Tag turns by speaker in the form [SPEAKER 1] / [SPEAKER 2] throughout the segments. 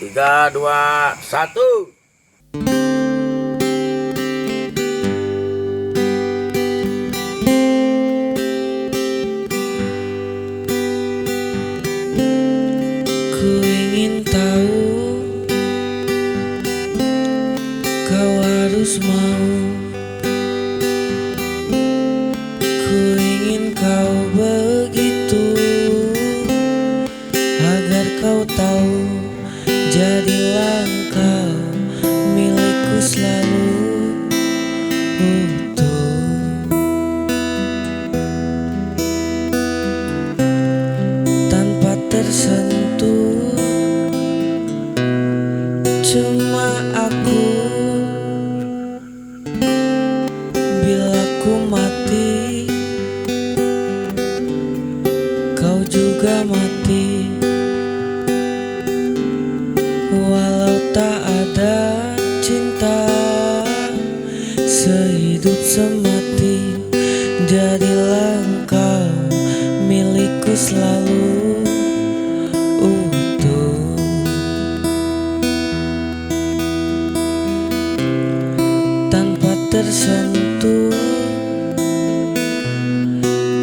[SPEAKER 1] 3, 2, 1.
[SPEAKER 2] Ku ingin tahu, kau harus mau. Ku ingin kau begitu, agar kau tahu. Jadilah engkau milikku selalu utuh. Tanpa tersentuh, cuma aku. Bila ku mati, kau juga mati. Walau tak ada cinta, sehidup semati, jadilah engkau milikku selalu utuh. Tanpa tersentuh,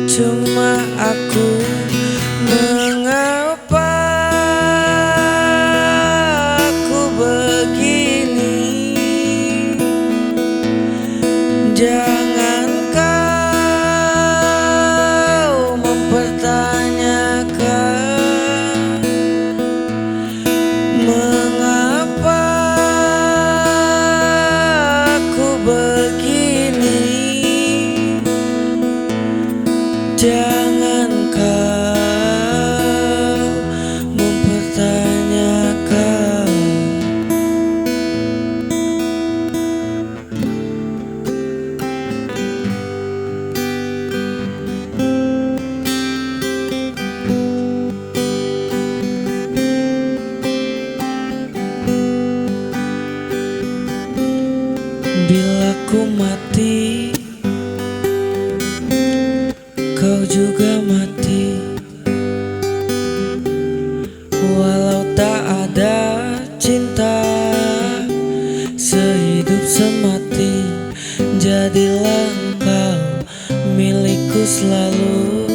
[SPEAKER 2] cuma aku. Mengapa aku begini? Jangan kau mempertanyakan mengapa aku begini. Jangan kau mempertanyakan. Bila ku mati, kau juga mati. Walau tak ada cinta, sehidup semati, jadilah engkau milikku selalu.